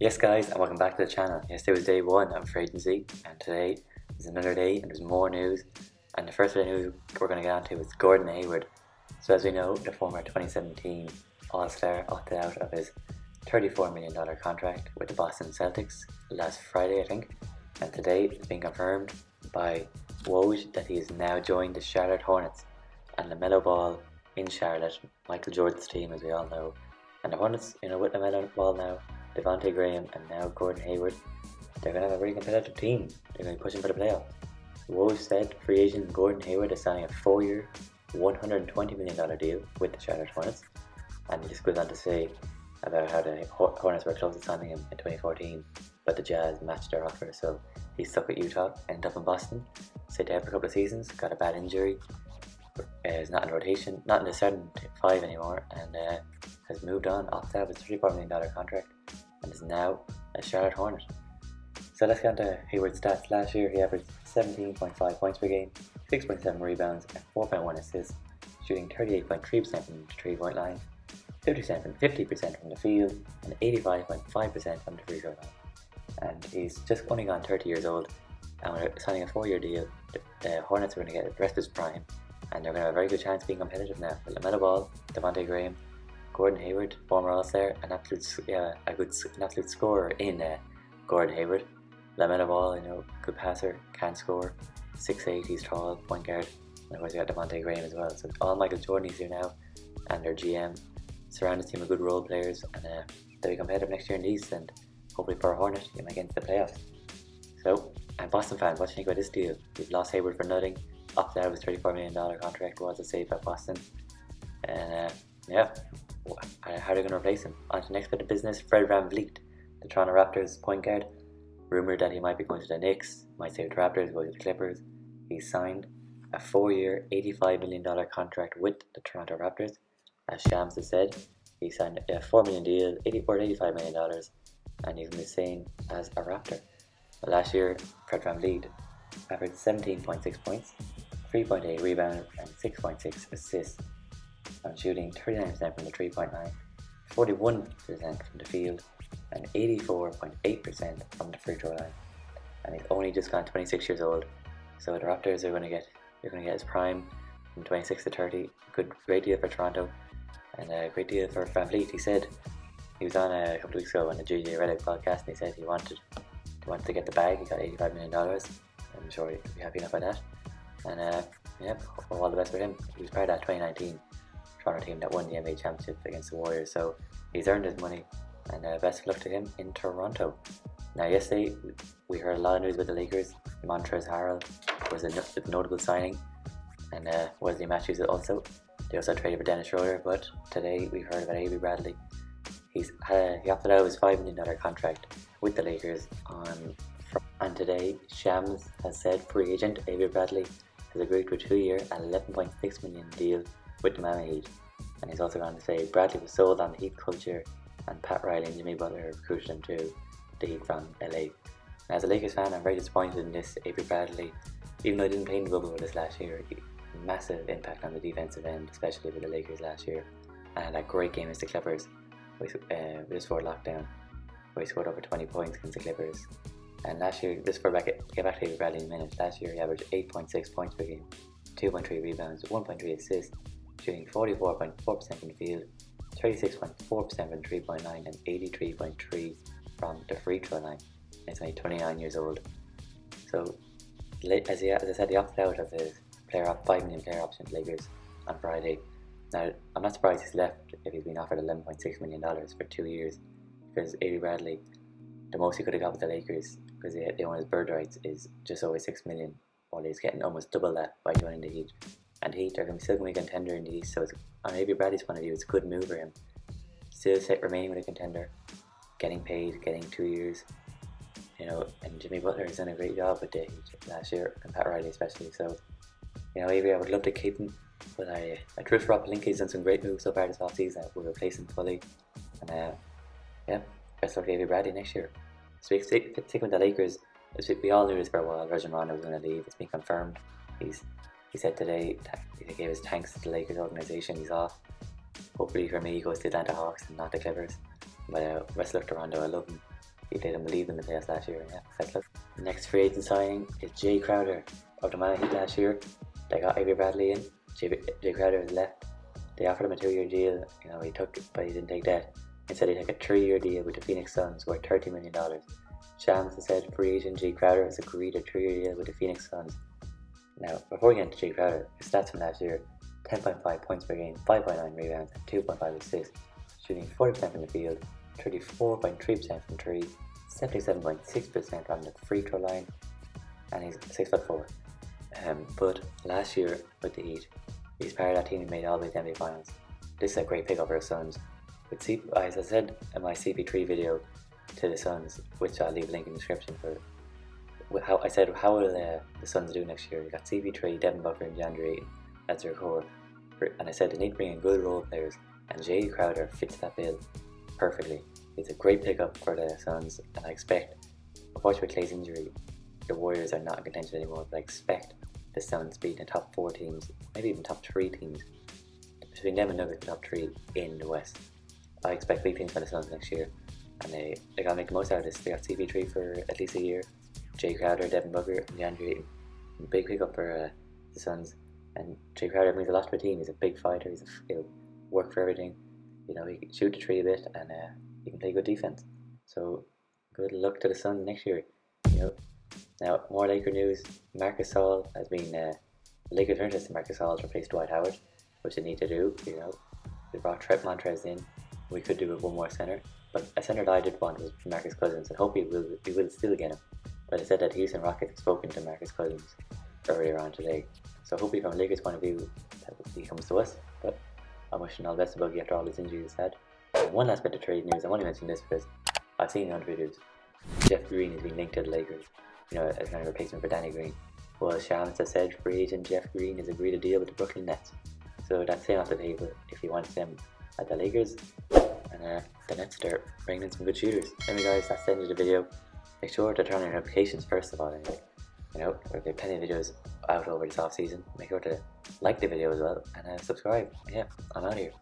Yes guys, and welcome back to the channel. Yesterday was day one of free agency, and today is another day and there's more news. And the first bit of news we're going to get onto is Gordon Hayward. So as we know, the former 2017 All-Star opted out of his $34 million contract with the Boston Celtics last Friday, I think. And today it's been confirmed by Woj that he has now joined the Charlotte Hornets and LaMelo Ball in Charlotte, Michael Jordan's team as we all know. And the Hornets, with LaMelo Ball now, Devontae Graham and now Gordon Hayward, they're going to have a very competitive team. They're going to be pushing for the playoffs. Woj said free agent Gordon Hayward is signing a 4-year, $120 million deal with the Charlotte Hornets. And he just goes on to say about how the Hornets were close to signing him in 2014, but the Jazz matched their offer, so he's stuck with Utah, ended up in Boston, stayed there for a couple of seasons, got a bad injury, is not in the rotation, not in the starting five anymore, and has moved on, opted out of his $34 million contract, and is now a Charlotte Hornet. So let's get on to Hayward's stats. Last year he averaged 17.5 points per game, 6.7 rebounds and 4.1 assists, shooting 38.3% from the 3-point line, 50% from the field, and 85.5% from the free throw line. And he's just only gone 30 years old, and we're signing a 4-year deal. The Hornets are going to get the rest of his prime, and they're going to have a very good chance of being competitive now with LaMelo Ball, Devontae Graham, Gordon Hayward, former All-Star, an absolute scorer in Gordon Hayward. LaMelo Ball, good passer, can score, 6'8", he's tall, point guard, and of course you got Devontae Graham as well. So all Michael Jordan's here now, and their GM surround his team with good role players, and they'll be competitive next year in the East, and hopefully for a Hornet you might get into the playoffs. So, and Boston fans, what do you think about this deal? We've lost Hayward for nothing, opted out of his $34 million contract, was a save at Boston, and how are they going to replace him? On to the next bit of business. Fred VanVleet, the Toronto Raptors point guard, rumoured that he might be going to the Knicks, might stay with the Raptors, go to the Clippers. He signed a 4-year, $85 million contract with the Toronto Raptors. As Shams has said, he signed a $4 million deal, worth $85 million, and he's going to be staying as a Raptor. Last year, Fred VanVleet averaged 17.6 points, 3.8 rebounds, and 6.6 assists, and shooting 39% from the 3-point line, 41% from the field, and 84.8% from the free throw line. And he's only just gone 26 years old, so the Raptors are going to get his prime from 26 to 30. Great deal for Toronto, and a great deal for VanVleet. He said he was on a couple of weeks ago on the JJ Redick podcast, and he said he wanted to get the bag. He got $85 million. I'm sure he'll be happy enough with that. And all the best for him. He was part of that 2019 Toronto team that won the NBA championship against the Warriors, so he's earned his money, and best of luck to him in Toronto. Now yesterday we heard a lot of news with the Lakers. Montrezl Harrell was a notable signing, and Wesley Matthews also. They also traded for Dennis Schroeder, but today we heard about Avery Bradly. He opted out of his $5 million contract with the Lakers and today Shams has said free agent Avery Bradly has agreed to a 2-year and $11.6 million deal with the Miami Heat. And he's also going to say Bradley was sold on the Heat culture, and Pat Riley and Jimmy Butler recruited him to the Heat from LA. Now, as a Lakers fan, I'm very disappointed in this Avery Bradley. Even though I didn't play in the bubble with us last year, massive impact on the defensive end, especially with the Lakers last year. And that great game against the Clippers just before lockdown, where he scored over 20 points against the Clippers. And last year, get back to Avery Bradley in a minute, last year he averaged 8.6 points per game, 2.3 rebounds, 1.3 assists, shooting 44.4% from the field, 36.4% from the 3-point line, and 83.3% from the free throw line. He's only 29 years old. So, as I said, he opted out of his $5 million player option to Lakers on Friday. Now, I'm not surprised he's left if he's been offered $11.6 million for 2 years, because Avery Bradley, the most he could have got with the Lakers, because they own his bird rights, is just over $6 million, while he's getting almost double that by joining the Heat. And Heat are still going to be a contender in the East, so on Avery Bradley's point of view, it's a good move for him. Still remaining with a contender, getting paid, getting 2 years, and Jimmy Butler has done a great job with the Heat last year, and Pat Riley especially. So, Avery, I would love to keep him, but I trust Rob Pelinka's done some great moves so far this offseason. We'll replace him fully, and best of luck to Avery Bradley next year. Sticking with the Lakers, we all knew this for a while. Rajon was going to leave. It's been confirmed. He said today he gave his thanks to the Lakers organisation. He's off. Hopefully for me he goes to the Atlanta Hawks and not the Clippers. But best of luck to Rondo. I love him. they didn't believe in the playoffs last year. Yeah, best luck. The next free agent signing is Jay Crowder of the Miami Heat last year. They got Avery Bradly in. Jay Crowder has left. They offered him a 2-year deal. He took it, but he didn't take that. Instead, he took a 3-year deal with the Phoenix Suns worth $30 million. Shams has said free agent Jay Crowder has agreed a 3-year deal with the Phoenix Suns. Now, before we get into Jay Crowder, his stats from last year: 10.5 points per game, 5.9 rebounds, and 2.5 assists, shooting 40% from the field, 34.3% from 3, 77.6% from the free throw line, and he's 6'4". But last year with the Heat, he's part of that team who made all the way to the NBA Finals. This is a great pickup for the Suns. As I said in my CP3 video to the Suns, which I'll leave a link in the description for, how will the Suns do next year? We got CP3, Devin Booker, and DeAndre Ayton as their core, and I said they need to bring in good role players, and Jay Crowder fits that bill perfectly. It's a great pickup for the Suns, and I expect, unfortunately with Clay's injury, the Warriors are not in contention anymore, but I expect the Suns being the top 4 teams, maybe even top 3 teams, between them and Nuggets, the top 3 in the West. I expect big things for the Suns next year, and they gotta make the most out of this. They got CP3 for at least a year, Jay Crowder, Devin Booker, and DeAndre Ayton. Big pickup for the Suns, and Jay Crowder means a lot to the team. He's a big fighter, he'll work for everything. He can shoot the 3 a bit, and he can play good defense. So good luck to the Suns next year. Now, more Laker news. Marcus Gasol has been the Lakers are interested in Marcus Gasol to replace Dwight Howard, which they need to do. They brought Trent Montrez in. We could do with one more center, but a center that I did want was Marcus Cousins, and hope we will still get him. But I said that Houston Rockets have spoken to Marcus Cousins earlier on today, so hopefully from a Lakers point of view that he comes to us. But I'm wishing all the best of Boogie after all his injuries he's had. And one last bit of trade news. I want to mention this because I've seen on videos Jeff Green is being linked to the Lakers, as kind of replacement for Danny Green. Well, Shams has said free agent Jeff Green has agreed a deal with the Brooklyn Nets, so that's staying off the table if he wants them at the Lakers. And the Nets start bringing in some good shooters. Anyway guys, that's the end of the video. Make sure to turn on your notifications first of all. There will be plenty of videos out over this off season. Make sure to like the video as well and subscribe. Yeah, I'm out of here.